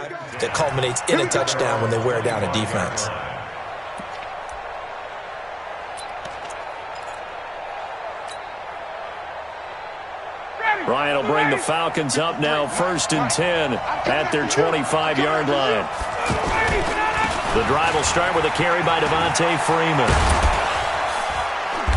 drive that culminates in a touchdown when they wear down a defense. Ryan will bring the Falcons up now 1st and 10 at their 25-yard line. The drive will start with a carry by Devontae Freeman.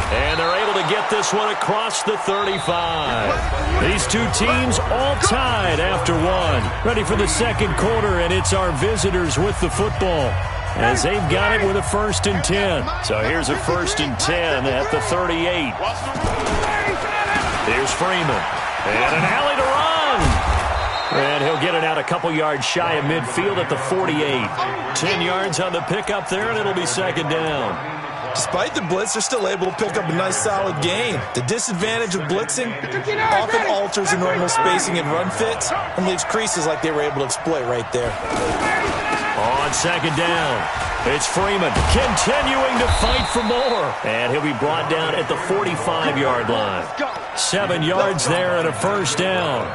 And they're able to get this one across the 35. These two teams all tied after one. Ready for the second quarter, and it's our visitors with the football as they've got it with a 1st and 10. So here's a 1st and 10 at the 38. Here's Freeman. And an alley to run. And he'll get it out a couple yards shy of midfield at the 48. 10 yards on the pickup there, and it'll be 2nd down. Despite the blitz, they're still able to pick up a nice, solid gain. The disadvantage of blitzing often alters the normal spacing and run fits and leaves creases like they were able to exploit right there. On 2nd down, it's Freeman continuing to fight for more. And he'll be brought down at the 45-yard line. 7 yards there and a 1st down.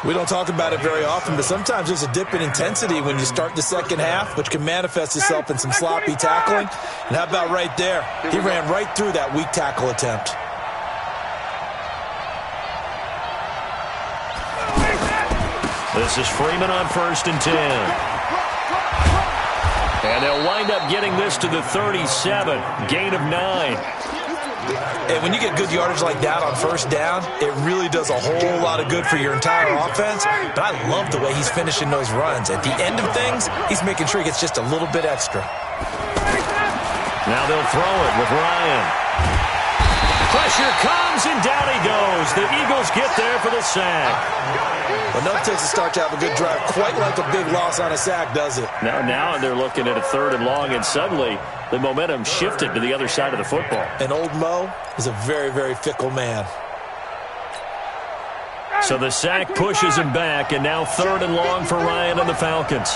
We don't talk about it very often, but sometimes there's a dip in intensity when you start the second half, which can manifest itself in some sloppy tackling. And how about right there? He ran right through that weak tackle attempt. This is Freeman on 1st and 10. And they'll wind up getting this to the 37, gain of 9. And when you get good yardage like that on 1st down, it really does a whole lot of good for your entire offense. But I love the way he's finishing those runs. At the end of things, he's making sure he gets just a little bit extra. Now they'll throw it with Ryan. Pressure comes, and down he goes. The Eagles get there for the sack. Enough takes a start to have a good drive. Quite like a big loss on a sack, does it? Now they're looking at a 3rd and long, and suddenly the momentum shifted to the other side of the football. And old Mo is a very, very fickle man. So the sack pushes him back, and now 3rd and long for Ryan and the Falcons.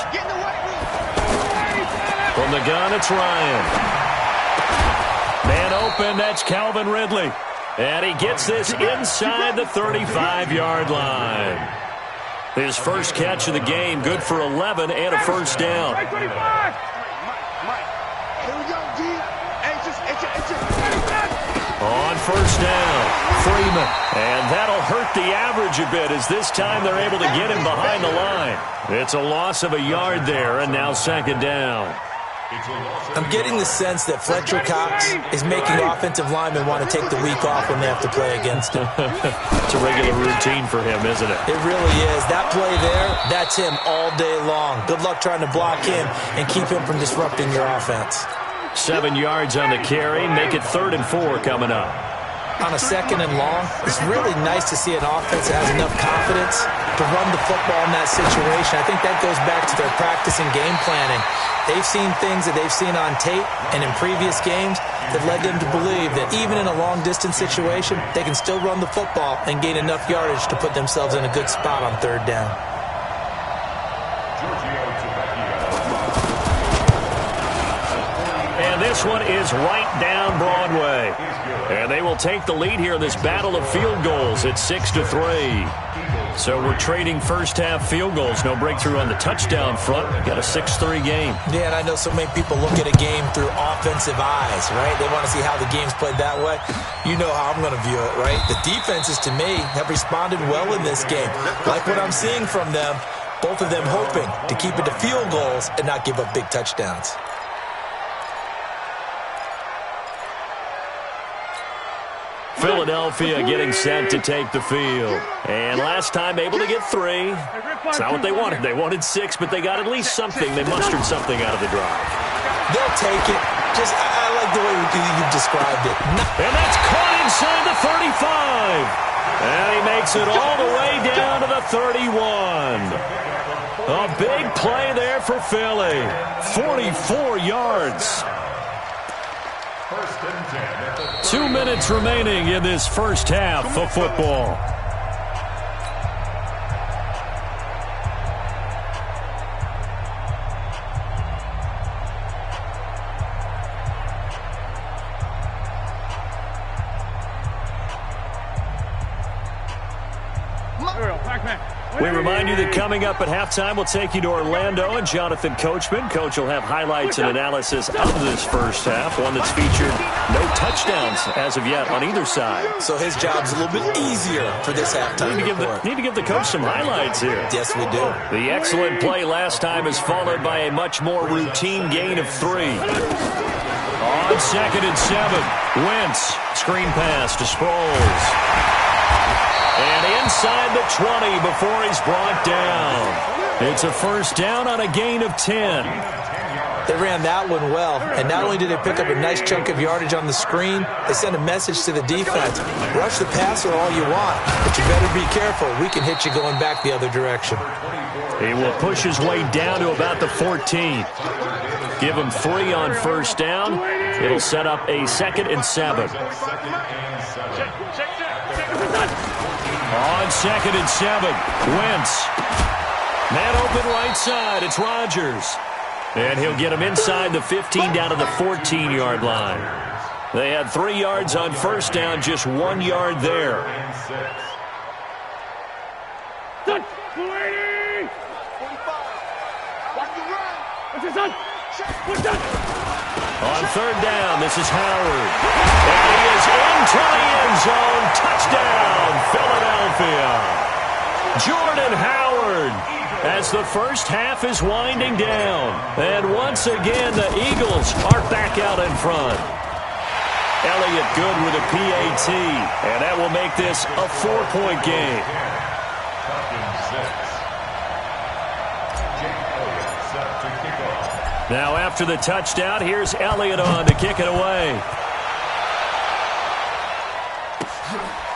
From the gun, it's Ryan. Man open, that's Calvin Ridley. And he gets this inside the 35-yard line. His first catch of the game, good for 11 and a 1st down. On 1st down, Freeman. And that'll hurt the average a bit as this time they're able to get him behind the line. It's a loss of a yard there, and now 2nd down. I'm getting the sense that Fletcher Cox is making offensive linemen want to take the week off when they have to play against him. It's a regular routine for him, isn't it? It really is. That play there, that's him all day long. Good luck trying to block him and keep him from disrupting your offense. 7 yards on the carry. Make it 3rd and 4 coming up. On a 2nd and long, it's really nice to see an offense that has enough confidence to run the football in that situation. I think that goes back to their practice and game planning. They've seen things that they've seen on tape and in previous games that led them to believe that even in a long-distance situation, they can still run the football and gain enough yardage to put themselves in a good spot on 3rd down. And this one is right down Broadway. And they will take the lead here in this battle of field goals at 6-3. So we're trading first-half field goals. No breakthrough on the touchdown front. Got a 6-3 game. Yeah, and I know so many people look at a game through offensive eyes, right? They want to see how the game's played that way. You know how I'm going to view it, right? The defenses, to me, have responded well in this game. Like what I'm seeing from them, both of them hoping to keep it to field goals and not give up big touchdowns. Philadelphia getting set to take the field. And last time able to get 3. It's not what they wanted. They wanted 6, but they got at least something. They mustered something out of the drive. They'll take it. I like the way you described it. And that's caught inside the 35. And he makes it all the way down to the 31. A big play there for Philly. 44 yards. 2 minutes remaining in this first half of football. Pac-Man. We remind you that coming up at halftime, we'll take you to Orlando and Jonathan Coachman. Coach will have highlights and analysis of this first half, one that's featured no touchdowns as of yet on either side. So his job's a little bit easier for this halftime. Need to give the coach some highlights here. Yes, we do. The excellent play last time is followed by a much more routine gain of 3. On 2nd and 7, Wentz, screen pass to Sproles. And inside the 20 before he's brought down. It's a first down on a gain of 10. They ran that one well, and not only did they pick up a nice chunk of yardage on the screen, they sent a message to the defense. Rush the passer all you want, but you better be careful. We can hit you going back the other direction. He will push his way down to about the 14. Give him 3 on first down. It'll set up a 2nd and 7. On 2nd and 7, Wentz. Man open right side, it's Rodgers. And he'll get him inside the 15 down to the 14-yard line. They had 3 yards on first down, just 1 yard there. On 3rd down, this is Howard. And he is into the end zone. Touchdown, Philadelphia. Jordan Howard, as the first half is winding down. And once again, the Eagles are back out in front. Elliott good with a PAT, and that will make this a 4-point game. Now after the touchdown, here's Elliott on to kick it away.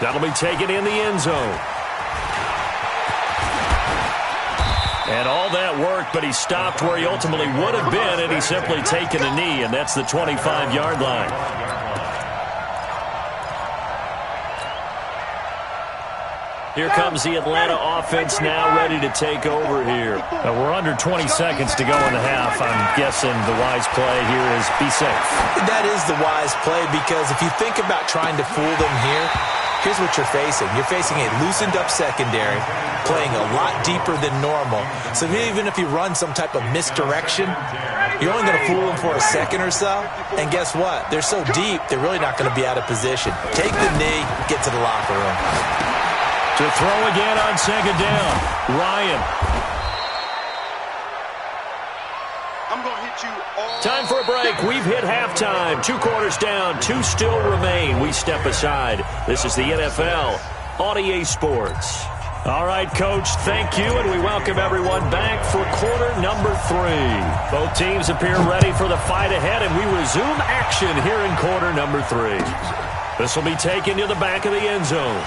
That'll be taken in the end zone. And all that work, but he stopped where he ultimately would have been, and he's simply taken a knee, and that's the 25-yard line. Here comes the Atlanta offense now ready to take over here. We're under 20 seconds to go in the half. I'm guessing the wise play here is be safe. That is the wise play, because if you think about trying to fool them here, here's what you're facing. You're facing a loosened up secondary, playing a lot deeper than normal. So even if you run some type of misdirection, you're only going to fool them for a second or so. And guess what? They're so deep, they're really not going to be out of position. Take the knee, get to the locker room. To throw again on 2nd down, Ryan. I'm going to hit you all. Time for a break. We've hit halftime. 2 quarters down, 2 still remain. We step aside. This is the NFL on EA Sports. All right, Coach, thank you, and we welcome everyone back for quarter number 3. Both teams appear ready for the fight ahead, and we resume action here in quarter number 3. This will be taken to the back of the end zone.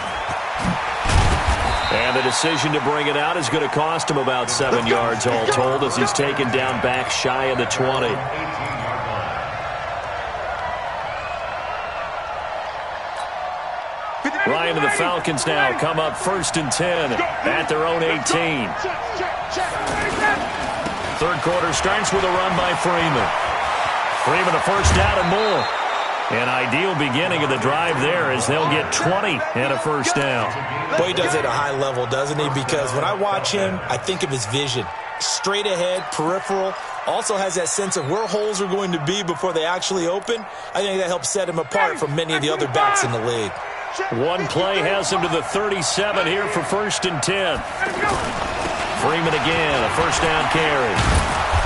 And the decision to bring it out is going to cost him about 7 yards all told, as he's taken down back shy of the 20. Ryan and the Falcons now come up 1st and 10 at their own 18. 3rd quarter starts with a run by Freeman. Freeman a first down and more. An ideal beginning of the drive there, as they'll get 20 and a first down. Boy, he does it at a high level, doesn't he? Because when I watch him, I think of his vision. Straight ahead, peripheral. Also has that sense of where holes are going to be before they actually open. I think that helps set him apart from many of the other backs in the league. One play has him to the 37 here for 1st and 10. Freeman again, a first down carry.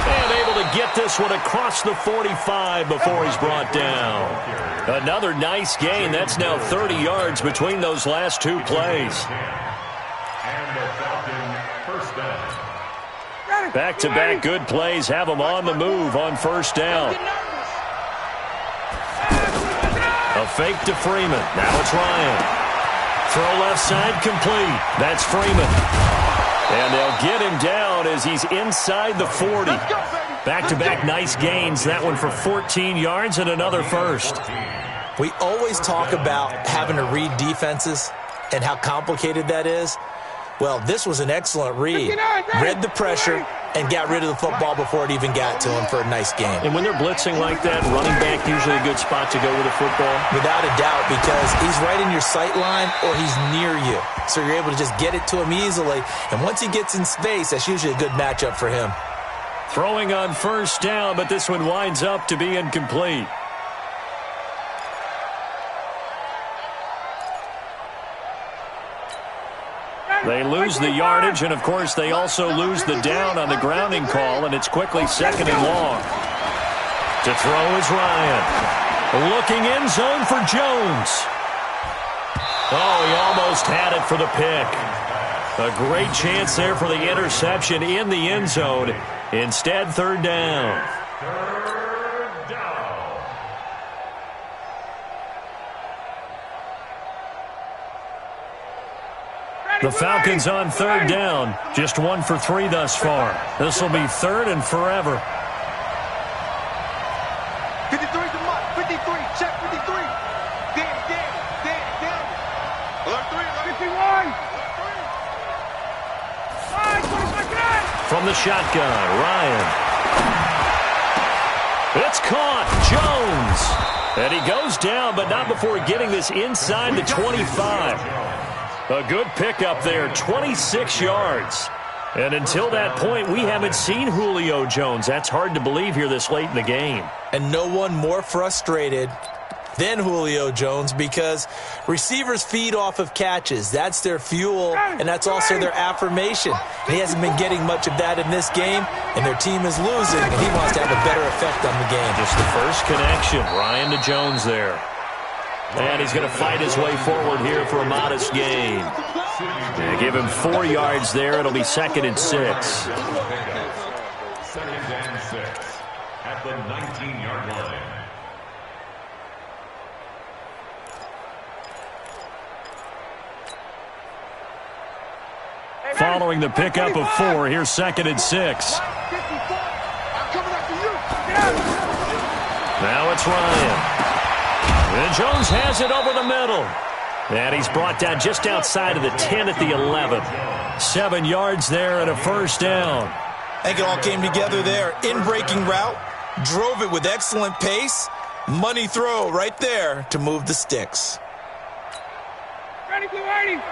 And able to get this one across the 45 before he's brought down. Another nice gain. That's now 30 yards between those last 2 plays. Back-to-back good plays have them on the move on first down. A fake to Freeman. Now it's Ryan. Throw left side complete. That's Freeman. And they'll get him down as he's inside the 40. Back-to-back nice gains. That one for 14 yards and another first. We always talk about having to read defenses and how complicated that is. Well, this was an excellent read. Read the pressure and got rid of the football before it even got to him for a nice game. And when they're blitzing like that, running back usually a good spot to go with the football? Without a doubt, because he's right in your sight line or he's near you. So you're able to just get it to him easily. And once he gets in space, that's usually a good matchup for him. Throwing on first down, but this one winds up to be incomplete. They lose the yardage, and, of course, they also lose the down on the grounding call, and it's quickly 2nd and long. To throw is Ryan. Looking end zone for Jones. Oh, he almost had it for the pick. A great chance there for the interception in the end zone. Instead, 3rd down. The Falcons on 3rd down. Just 1 for 3 thus far. This will be 3rd and forever. 53 to Mott. 53. Check 53. Damn. Alert 3. Alert 51. From the shotgun, Ryan. It's caught. Jones. And he goes down, but not before getting this inside the 25. A good pickup there, 26 yards. And until that point, we haven't seen Julio Jones. That's hard to believe here this late in the game. And no one more frustrated than Julio Jones because receivers feed off of catches. That's their fuel, and that's also their affirmation. And he hasn't been getting much of that in this game, and their team is losing, and he wants to have a better effect on the game. Just the first connection, Ryan to Jones there. And he's going to fight his way forward here for a modest gain. They give him 4 yards there. It'll be 2nd and 6. 2nd and 6 at the 19-yard line. Following the pickup of 4, here's 2nd and 6. Now it's Ryan. And Jones has it over the middle. And he's brought down just outside of the 10 at the 11. 7 yards there and a 1st down. I think it all came together there. In-breaking route, drove it with excellent pace. Money throw right there to move the sticks. Ready, Blue 80. Blue 80.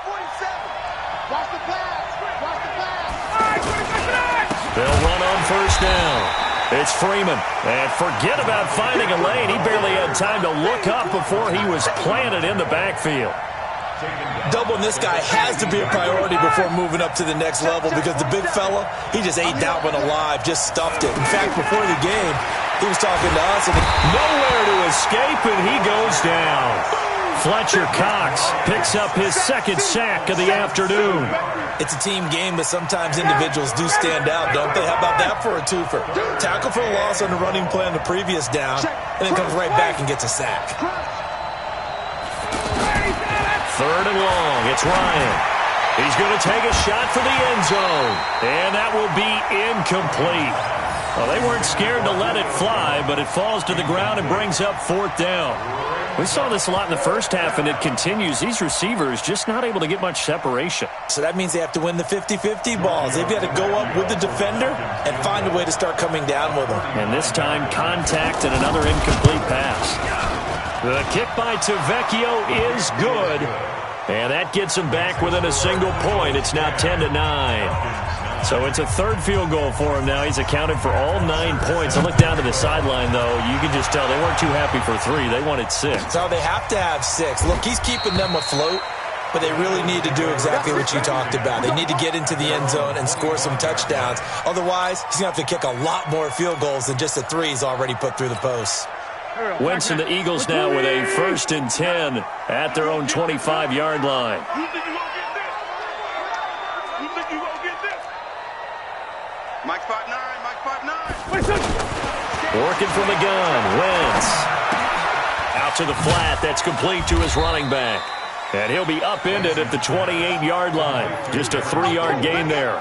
47. Watch the pass. Watch the pass. They'll run on 1st down. It's Freeman. And forget about finding a lane. He barely had time to look up before he was planted in the backfield. Doubling this guy has to be a priority before moving up to the next level because the big fella, he just ate that one alive, just stuffed it. In fact, before the game, he was talking to us. And nowhere to escape, and he goes down. Fletcher Cox picks up his 2nd sack of the afternoon. It's a team game, but sometimes individuals do stand out, don't they? How about that for a twofer? Tackle for a loss on the running play on the previous down, and then comes right back and gets a sack. 3rd and long. It's Ryan. He's going to take a shot for the end zone, and that will be incomplete. Well, they weren't scared to let it fly, but it falls to the ground and brings up 4th down. We saw this a lot in the first half, and it continues. These receivers just not able to get much separation. So that means they have to win the 50-50 balls. They've got to go up with the defender and find a way to start coming down with them. And this time, contact and another incomplete pass. The kick by Tavecchio is good, and that gets him back within a single point. It's now 10-9. So it's a 3rd field goal for him now. He's accounted for all 9 points. I look down to the sideline, though. You can just tell they weren't too happy for 3. They wanted 6. So they have to have 6. Look, he's keeping them afloat, but they really need to do exactly what you talked about. They need to get into the end zone and score some touchdowns. Otherwise, he's going to have to kick a lot more field goals than just the 3 he's already put through the posts. Wentz and the Eagles now with a 1st and 10 at their own 25-yard line. Mike 5'9", Mike 5'9". Working from the gun, Wentz. Out to the flat, that's complete to his running back. And he'll be upended at the 28-yard line. Just a 3-yard gain there.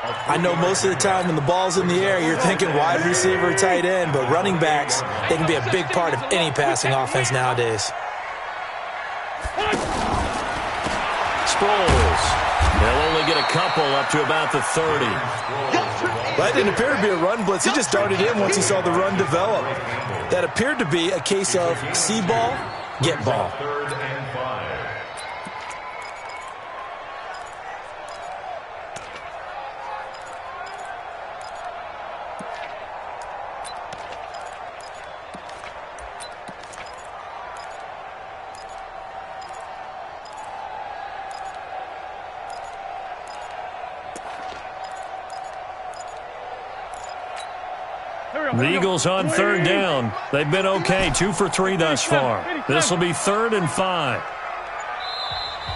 I know most of the time when the ball's in the air, you're thinking wide receiver, tight end, but running backs, they can be a big part of any passing offense nowadays. Sproles. They'll only get a couple up to about the 30. That didn't appear to be a run blitz. He just darted in once he saw the run develop. That appeared to be a case of see ball, get ball. Third and 5. The Eagles on third down. They've been okay, 2 for 3 thus far. This will be 3rd and 5.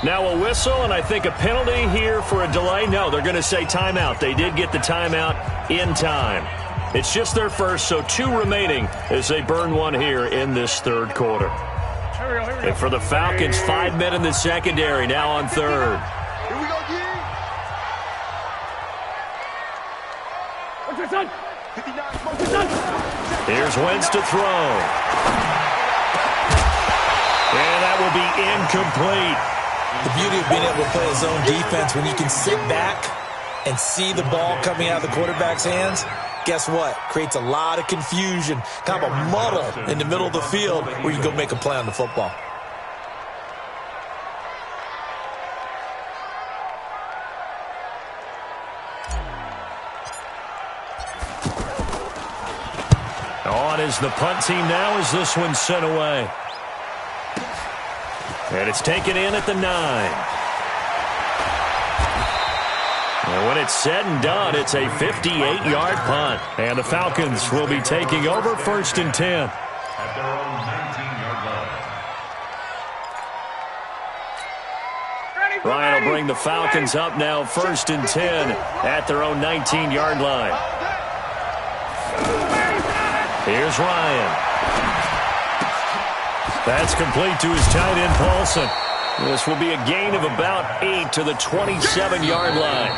Now a whistle, and I think a penalty here for a delay. No, they're going to say timeout. They did get the timeout in time. It's just their first, so 2 remaining as they burn one here in this third quarter. And for the Falcons, 5 men in the secondary, now on third. Here we go, G. What's your son? 59. Here's Wentz to throw. And that will be incomplete. The beauty of being able to play a zone defense when you can sit back and see the ball coming out of the quarterback's hands, guess what? Creates a lot of confusion, kind of a muddle in the middle of the field where you can go make a play on the football. On is the punt team now as this one's sent away. And it's taken in at the 9. And when it's said and done, it's a 58-yard punt. And the Falcons will be taking over 1st and 10. At their own 19-yard line. Ryan will bring the Falcons up now 1st and 10 at their own 19-yard line. Here's Ryan. That's complete to his tight end, Paulson. This will be a gain of about 8 to the 27-yard line.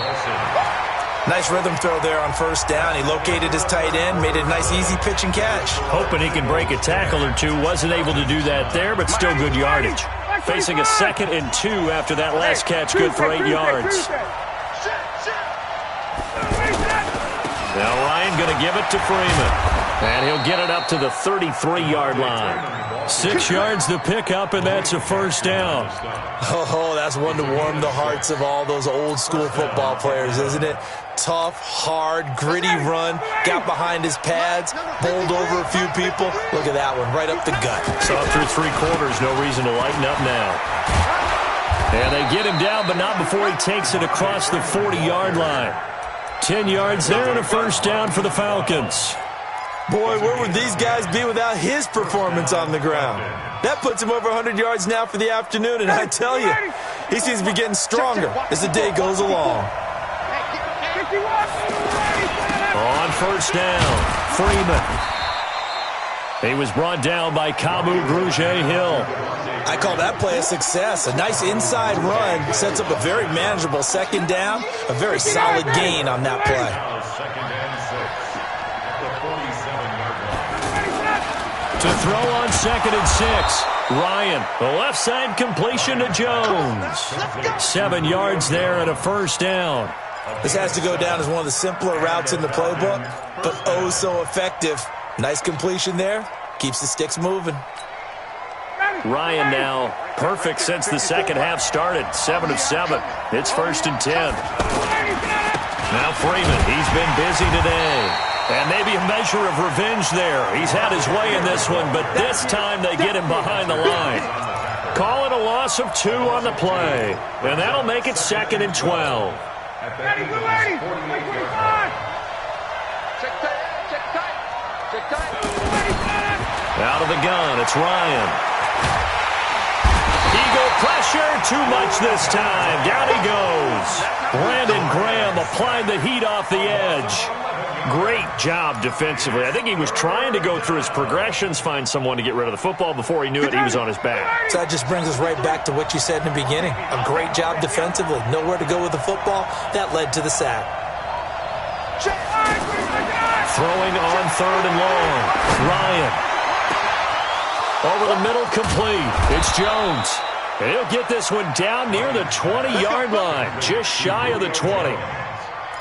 Nice rhythm throw there on 1st down. He located his tight end, made it a nice, easy pitch and catch. Hoping he can break a tackle or two. Wasn't able to do that there, but still good yardage. Facing a 2nd and 2 after that last catch, good for 8 yards. Now Ryan going to give it to Freeman. And he'll get it up to the 33-yard line. 6 yards to pick up, and that's a 1st down. Oh, that's one to warm the hearts of all those old-school football players, isn't it? Tough, hard, gritty run. Got behind his pads, bowled over a few people. Look at that one, right up the gut. So up through 3 quarters, no reason to lighten up now. And they get him down, but not before he takes it across the 40-yard line. 10 yards there and a 1st down for the Falcons. Boy, where would these guys be without his performance on the ground? That puts him over 100 yards now for the afternoon, and I tell you, he seems to be getting stronger as the day goes along. On 1st down, Freeman. He was brought down by Kamu Grugier-Hill. I call that play a success. A nice inside run sets up a very manageable 2nd down, a very solid gain on that play. 2nd and 6. To throw on 2nd and 6. Ryan, the left side completion to Jones. 7 yards there and a 1st down. This has to go down as one of the simpler routes in the playbook, but oh so effective. Nice completion there. Keeps the sticks moving. Ryan now perfect since the 2nd half started. 7 of 7. It's 1st and 10. Now Freeman, he's been busy today. And maybe a measure of revenge there. He's had his way in this one, but this time they get him behind the line. Call it a loss of 2 on the play. And that'll make it 2nd and 12. Out of the gun, it's Ryan. Eagle pressure, too much this time. Down he goes. Brandon Graham applying the heat off the edge. Great job defensively. I think he was trying to go through his progressions, find someone to get rid of the football. Before he knew it, he was on his back. So that just brings us right back to what you said in the beginning. A great job defensively. Nowhere to go with the football. That led to the sack. Throwing on 3rd and long. Ryan. Over the middle, complete. It's Jones. He'll get this one down near the 20-yard line, just shy of the 20.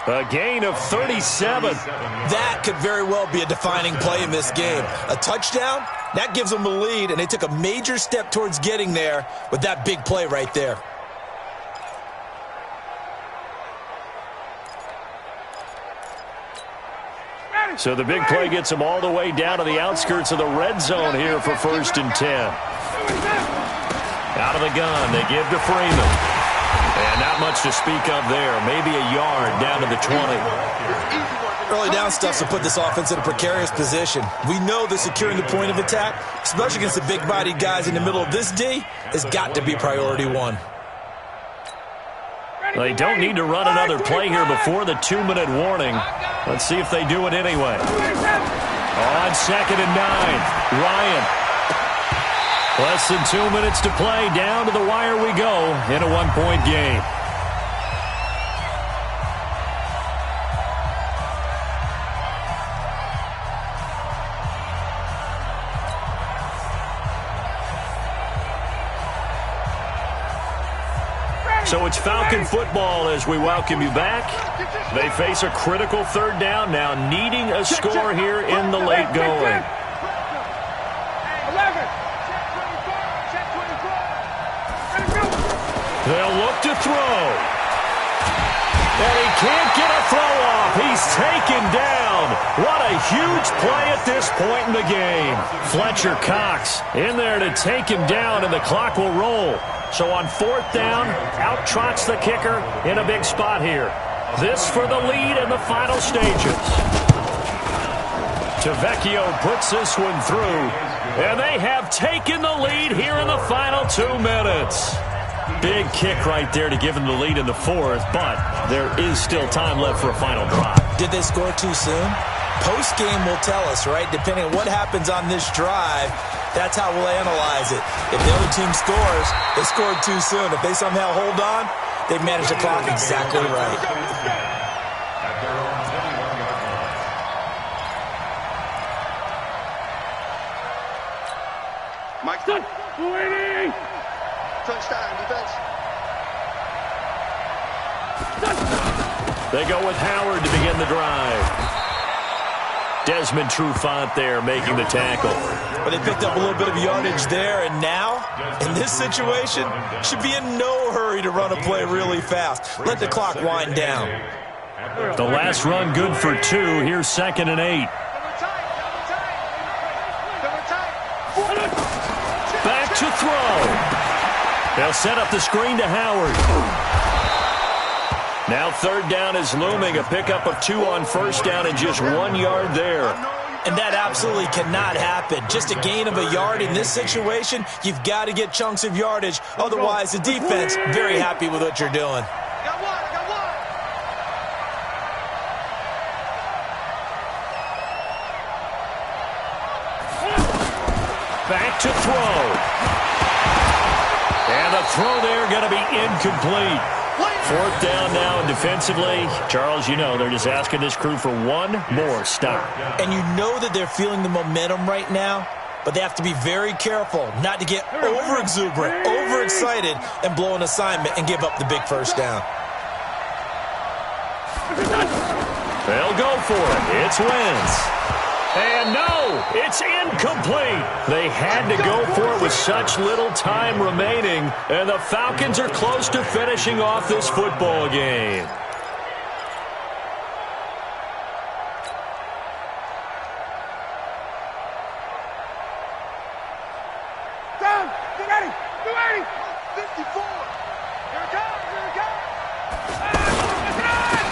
A gain of 37. That could very well be a defining play in this game. A touchdown, that gives them a lead, and they took a major step towards getting there with that big play right there. So the big play gets them all the way down to the outskirts of the red zone here for 1st and 10. Out of the gun, they give to Freeman. And not much to speak of there. Maybe a yard down to the 20. Early down stuff to put this offense in a precarious position. We know that securing the point of attack, especially against the big-bodied guys in the middle of this D, has got to be priority one. They don't need to run another play here before the 2-minute warning. Let's see if they do it anyway. On 2nd and 9, Ryan. Less than 2 minutes to play. Down to the wire we go in a 1-point game. So it's Falcon football as we welcome you back. They face a critical 3rd down now, needing a score here in the late going. They'll look to throw. And he can't get a throw off. He's taken down. What a huge play at this point in the game. Fletcher Cox in there to take him down, and the clock will roll. So on 4th down, out trots the kicker in a big spot here. This for the lead in the final stages. Tavecchio puts this one through, and they have taken the lead here in the final 2 minutes. Big kick right there to give them the lead in the 4th, but there is still time left for a final drive. Did they score too soon? Post-game will tell us, right? Depending on what happens on this drive, that's how we'll analyze it. If the other team scores, they scored too soon. If they somehow hold on, they manage the clock exactly right. Mike, waiting. Touchdown, defense. They go with Howard to begin the drive. Desmond Trufant there making the tackle. But they picked up a little bit of yardage there, and now, in this situation, should be in no hurry to run a play really fast. Let the clock wind down. The last run good for 2. Here's 2nd and 8. Back to throw. They'll set up the screen to Howard. Now 3rd down is looming. A pickup of 2 on 1st down and just 1 yard there. And that absolutely cannot happen. Just a gain of a yard in this situation, you've got to get chunks of yardage. Otherwise, the defense, very happy with what you're doing. Back to throw. And the throw there going to be incomplete. 4th down now, and defensively, Charles, you know, they're just asking this crew for one more stop. And you know that they're feeling the momentum right now, but they have to be very careful not to get over-exuberant, overexcited, and blow an assignment and give up the big 1st down. They'll go for it. It's Wentz. And no, it's incomplete. They had to go for it with such little time remaining, and the Falcons are close to finishing off this football game. Down, get ready, 54. Here it comes,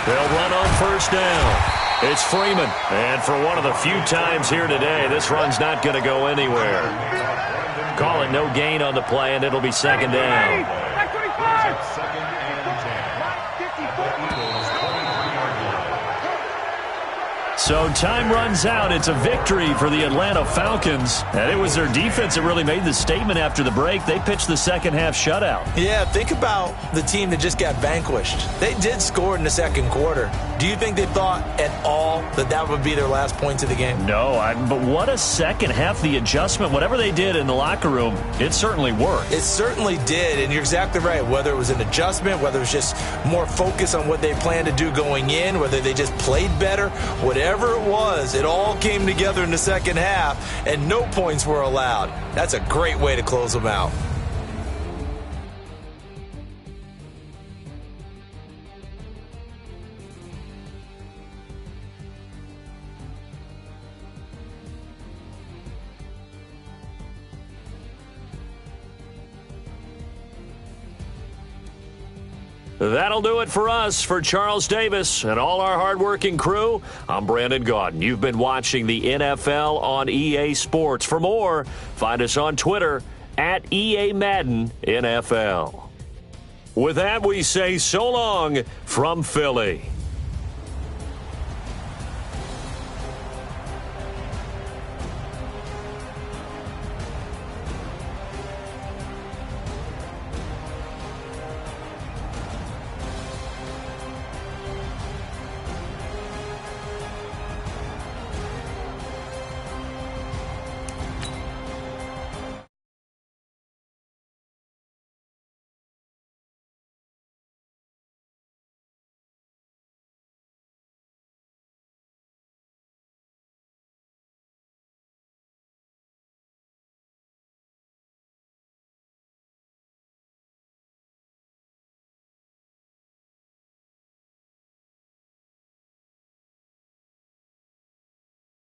They'll run on 1st down. It's Freeman, and for one of the few times here today, this run's not going to go anywhere. Call it no gain on the play, and it'll be 2nd down. So time runs out. It's a victory for the Atlanta Falcons. And it was their defense that really made the statement after the break. They pitched the second half shutout. Yeah, think about the team that just got vanquished. They did score in the 2nd quarter. Do you think they thought at all that that would be their last points of the game? No, but what a second half. The adjustment, whatever they did in the locker room, it certainly worked. It certainly did, and you're exactly right. Whether it was an adjustment, whether it was just more focus on what they planned to do going in, whether they just played better, whatever it was, it all came together in the second half, and no points were allowed. That's a great way to close them out. That'll do it for us. For Charles Davis and all our hardworking crew, I'm Brandon Gaudin. You've been watching the NFL on EA Sports. For more, find us on Twitter at EA Madden NFL. With that, we say so long from Philly.